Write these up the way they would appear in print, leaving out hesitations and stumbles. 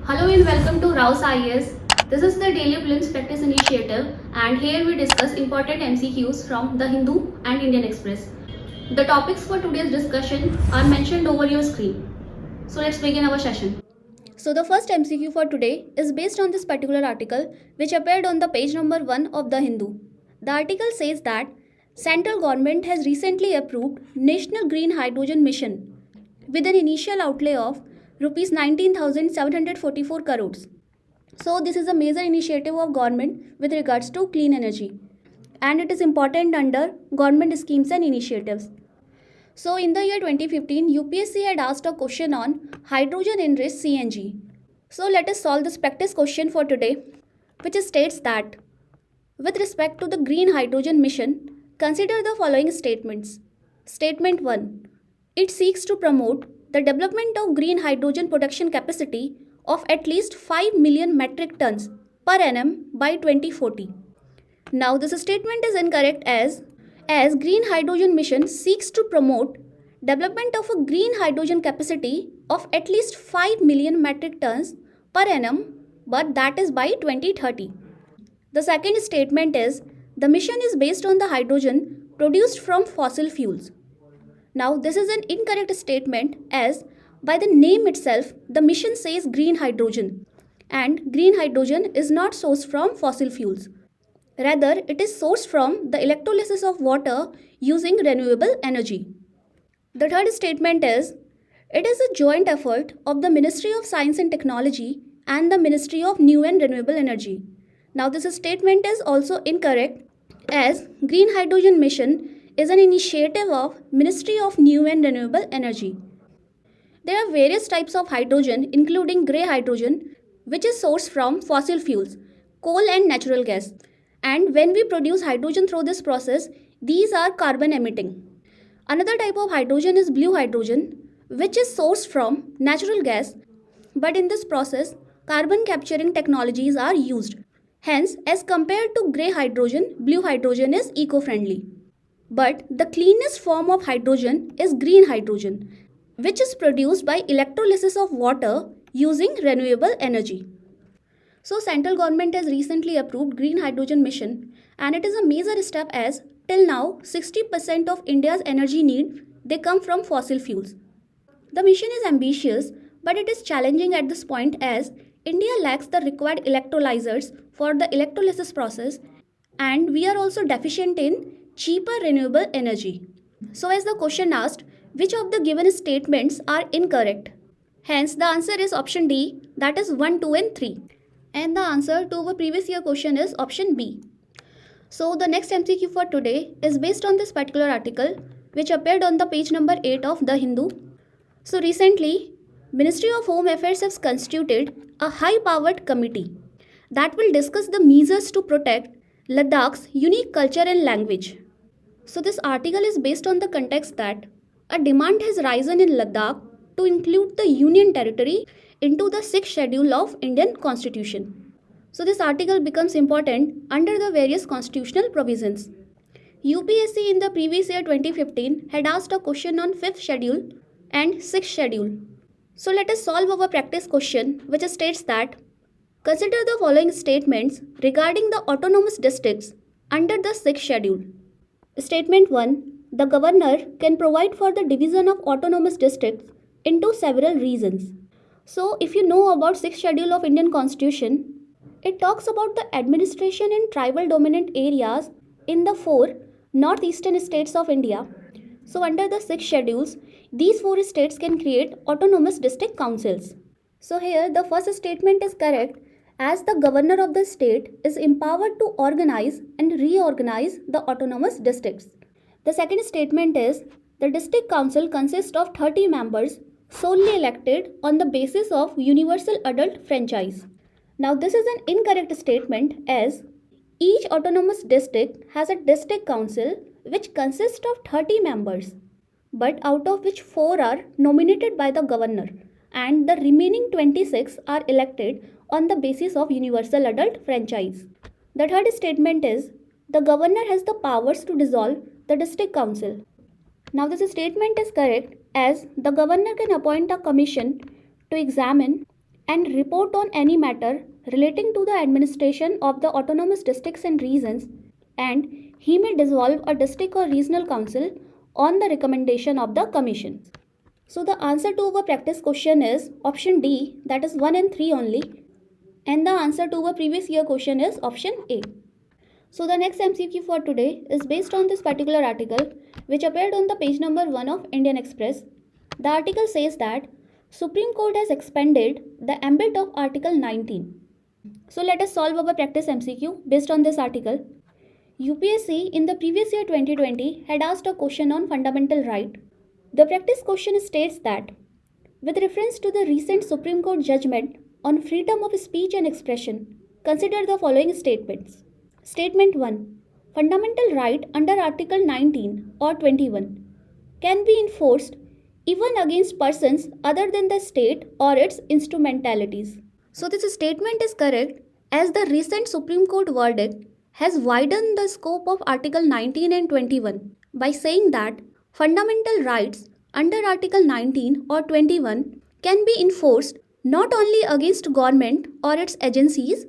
Hello and welcome to Rouse IAS. This is the Daily Prelims Practice Initiative, and here we discuss important MCQs from The Hindu and Indian Express. The topics for today's discussion are mentioned over your screen. So let's begin our session. So the first MCQ for today is based on this particular article which appeared on the page number 1 of The Hindu. The article says that central government has recently approved National Green Hydrogen Mission with an initial outlay of rupees 19,744 crores. So this is a major initiative of government with regards to clean energy, and it is important under government schemes and initiatives. So in the year 2015, UPSC had asked a question on hydrogen enriched CNG. So let us solve this practice question for today, which states that with respect to the green hydrogen mission, consider the following statements. Statement 1. It seeks to promote the development of green hydrogen production capacity of at least 5 million metric tons per annum by 2040. Now this statement is incorrect as green hydrogen mission seeks to promote development of a green hydrogen capacity of at least 5 million metric tons per annum, but that is by 2030. The second statement is the mission is based on the hydrogen produced from fossil fuels. Now this is an incorrect statement as by the name itself the mission says green hydrogen, and green hydrogen is not sourced from fossil fuels. Rather, it is sourced from the electrolysis of water using renewable energy. The third statement is it is a joint effort of the Ministry of Science and Technology and the Ministry of New and Renewable Energy. Now this statement is also incorrect as Green Hydrogen Mission is an initiative of Ministry of New and Renewable Energy. There are various types of hydrogen including grey hydrogen, which is sourced from fossil fuels, coal and natural gas. And when we produce hydrogen through this process, these are carbon emitting. Another type of hydrogen is blue hydrogen, which is sourced from natural gas, but in this process, carbon capturing technologies are used. Hence, as compared to grey hydrogen, blue hydrogen is eco-friendly. But the cleanest form of hydrogen is green hydrogen, which is produced by electrolysis of water using renewable energy. So central government has recently approved green hydrogen mission, and it is a major step as till now 60% of India's energy need they come from fossil fuels. The mission is ambitious, but it is challenging at this point as India lacks the required electrolyzers for the electrolysis process, and we are also deficient in cheaper renewable energy. So as the question asked, which of the given statements are incorrect? Hence the answer is option D, that is 1, 2 and 3. And the answer to our previous year question is option B. So the next MCQ for today is based on this particular article which appeared on the page number 8 of The Hindu. So recently, Ministry of Home Affairs has constituted a high-powered committee that will discuss the measures to protect Ladakh's unique culture and language. So this article is based on the context that a demand has risen in Ladakh to include the Union Territory into the 6th schedule of Indian Constitution. So this article becomes important under the various constitutional provisions. UPSC in the previous year 2015 had asked a question on 5th schedule and 6th schedule. So let us solve our practice question, which states that consider the following statements regarding the autonomous districts under the 6th schedule. Statement 1. The governor can provide for the division of autonomous districts into several regions. So if you know about 6th schedule of Indian Constitution, it talks about the administration in tribal dominant areas in the 4 northeastern states of India. So under the 6 schedules, these 4 states can create autonomous district councils. So here the first statement is correct as the governor of the state is empowered to organize and reorganize the autonomous districts. The second statement is the district council consists of 30 members solely elected on the basis of universal adult franchise. Now this is an incorrect statement as each autonomous district has a district council which consists of 30 members, but out of which 4 are nominated by the governor and the remaining 26 are elected on the basis of universal adult franchise. The third statement is the governor has the powers to dissolve the district council. Now this statement is correct as the governor can appoint a commission to examine and report on any matter relating to the administration of the autonomous districts and regions, and he may dissolve a district or regional council on the recommendation of the commission. So the answer to our practice question is option D, that is 1 and 3 only, and the answer to our previous year question is option A. So the next MCQ for today is based on this particular article which appeared on the page number 1 of Indian Express. The article says that Supreme Court has expanded the ambit of Article 19. So let us solve our practice MCQ based on this article. UPSC in the previous year 2020 had asked a question on fundamental right. The practice question states that with reference to the recent Supreme Court judgment on freedom of speech and expression, consider the following statements. Statement 1. Fundamental right under Article 19 or 21 can be enforced even against persons other than the state or its instrumentalities. So this statement is correct as the recent Supreme Court verdict has widened the scope of Article 19 and 21 by saying that fundamental rights under Article 19 or 21 can be enforced not only against government or its agencies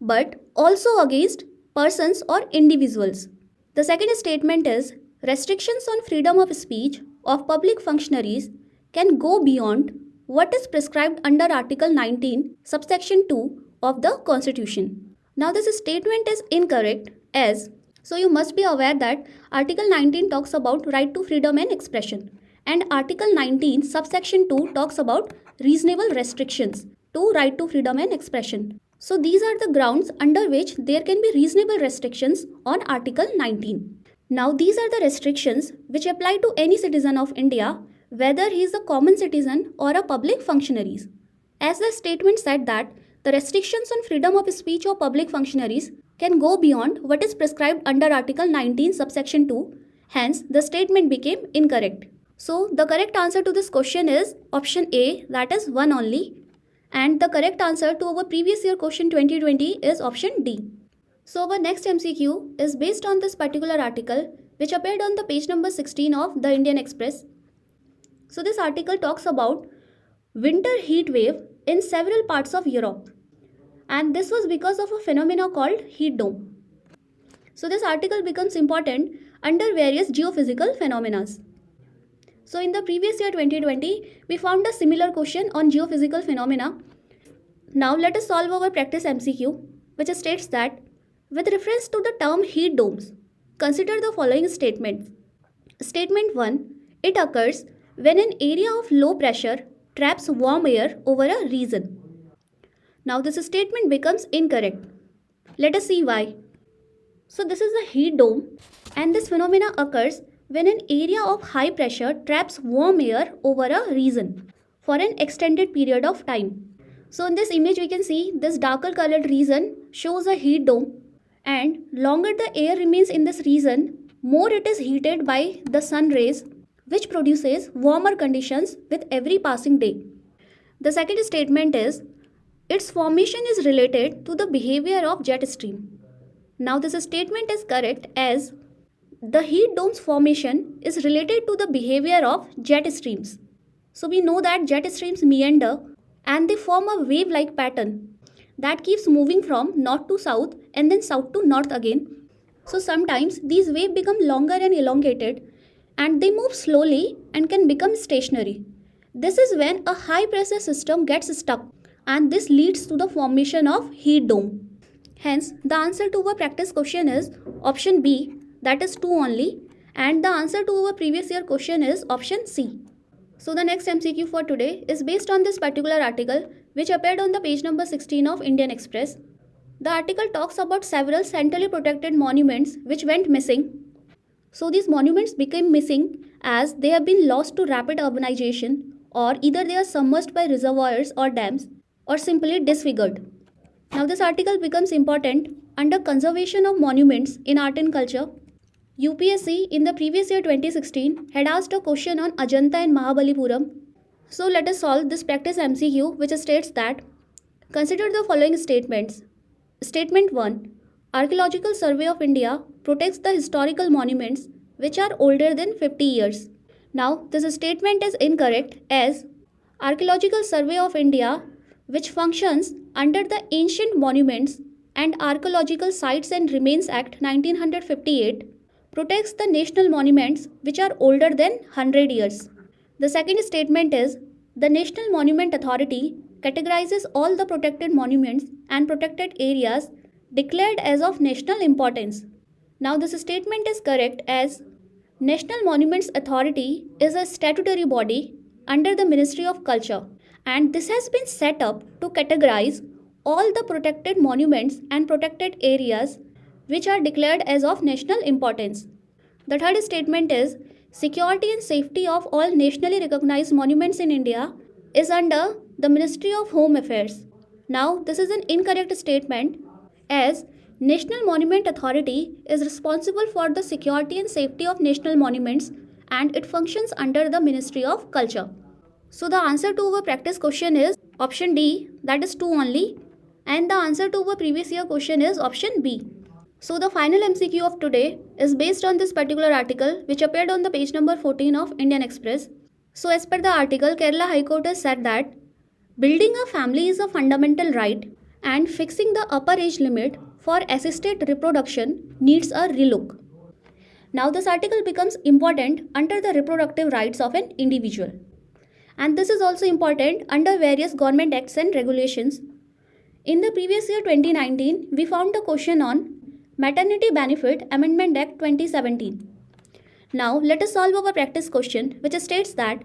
but also against persons or individuals. The second statement is restrictions on freedom of speech of public functionaries can go beyond what is prescribed under Article 19, subsection 2 of the Constitution. Now this statement is incorrect as, so you must be aware that Article 19 talks about right to freedom and expression and Article 19, subsection 2 talks about reasonable restrictions to right to freedom and expression. So these are the grounds under which there can be reasonable restrictions on Article 19. Now these are the restrictions which apply to any citizen of India, whether he is a common citizen or a public functionary. As the statement said that the restrictions on freedom of speech of public functionaries can go beyond what is prescribed under Article 19 subsection 2, hence the statement became incorrect. So the correct answer to this question is option A, that is 1 only. And the correct answer to our previous year question 2020 is option D. So our next MCQ is based on this particular article which appeared on the page number 16 of the Indian Express. So this article talks about winter heat wave in several parts of Europe. And this was because of a phenomena called heat dome. So this article becomes important under various geophysical phenomena. So in the previous year 2020, we found a similar question on geophysical phenomena. Now let us solve our practice MCQ, which states that with reference to the term heat domes, consider the following statements. Statement 1. It occurs when an area of low pressure traps warm air over a region. Now this statement becomes incorrect. Let us see why. So this is a heat dome and this phenomena occurs when an area of high pressure traps warm air over a region for an extended period of time. So in this image we can see this darker colored region shows a heat dome, and longer the air remains in this region, more it is heated by the sun rays, which produces warmer conditions with every passing day. The second statement is its formation is related to the behavior of jet stream. Now this statement is correct as the heat dome's formation is related to the behavior of jet streams. So we know that jet streams meander and they form a wave-like pattern that keeps moving from north to south and then south to north again. So sometimes these waves become longer and elongated and they move slowly and can become stationary. This is when a high pressure system gets stuck and this leads to the formation of heat dome. Hence the answer to our practice question is option B, that is 2 only, and the answer to our previous year question is option C. So the next MCQ for today is based on this particular article which appeared on the page number 16 of Indian Express. The article talks about several centrally protected monuments which went missing. So these monuments became missing as they have been lost to rapid urbanization, or either they are submerged by reservoirs or dams, or simply disfigured. Now this article becomes important under conservation of monuments in art and culture. UPSC in the previous year 2016 had asked a question on Ajanta and Mahabalipuram. So let us solve this practice MCQ which states that consider the following statements. Statement 1. Archaeological Survey of India protects the historical monuments which are older than 50 years. Now this statement is incorrect as Archaeological Survey of India which functions under the Ancient Monuments and Archaeological Sites and Remains Act 1958, protects the national monuments which are older than 100 years. The second statement is the National Monument Authority categorizes all the protected monuments and protected areas declared as of national importance. Now, this statement is correct as National Monuments Authority is a statutory body under the Ministry of Culture, and this has been set up to categorize all the protected monuments and protected areas which are declared as of national importance. The third statement is security and safety of all nationally recognized monuments in India is under the Ministry of Home Affairs. Now, this is an incorrect statement as National Monument Authority is responsible for the security and safety of national monuments and it functions under the Ministry of Culture. So the answer to our practice question is option D, that is 2 only, and the answer to our previous year question is option B. So the final MCQ of today is based on this particular article which appeared on the page number 14 of Indian Express. So as per the article, Kerala High Court has said that building a family is a fundamental right and fixing the upper age limit for assisted reproduction needs a relook. Now this article becomes important under the reproductive rights of an individual. And this is also important under various government acts and regulations. In the previous year 2019, we found a question on Maternity Benefit Amendment Act 2017. Now let us solve our practice question which states that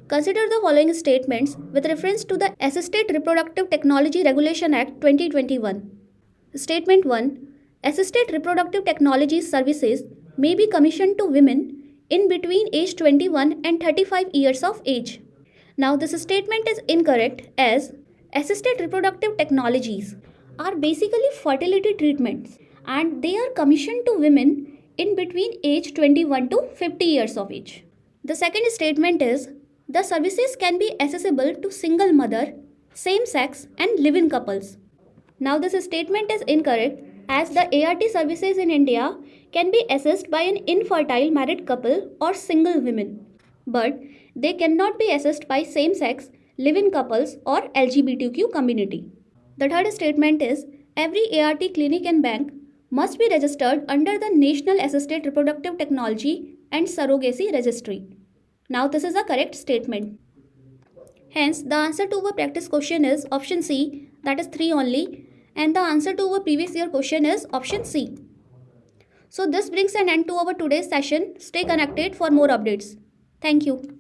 consider the following statements with reference to the Assisted Reproductive Technology Regulation Act 2021. Statement 1. Assisted reproductive technology services may be commissioned to women in between age 21 and 35 years of age. Now this statement is incorrect as assisted reproductive technologies are basically fertility treatments and they are commissioned to women in between age 21 to 50 years of age. The second statement is the services can be accessible to single mother, same sex and live-in couples. Now this statement is incorrect as the ART services in India can be accessed by an infertile married couple or single women, but they cannot be accessed by same-sex, live-in couples or LGBTQ community. The third statement is every ART clinic and bank must be registered under the National Assisted Reproductive Technology and Surrogacy Registry. Now this is a correct statement. Hence, the answer to our practice question is option C, that is 3 only, and the answer to our previous year question is option C. So this brings an end to our today's session. Stay connected for more updates. Thank you.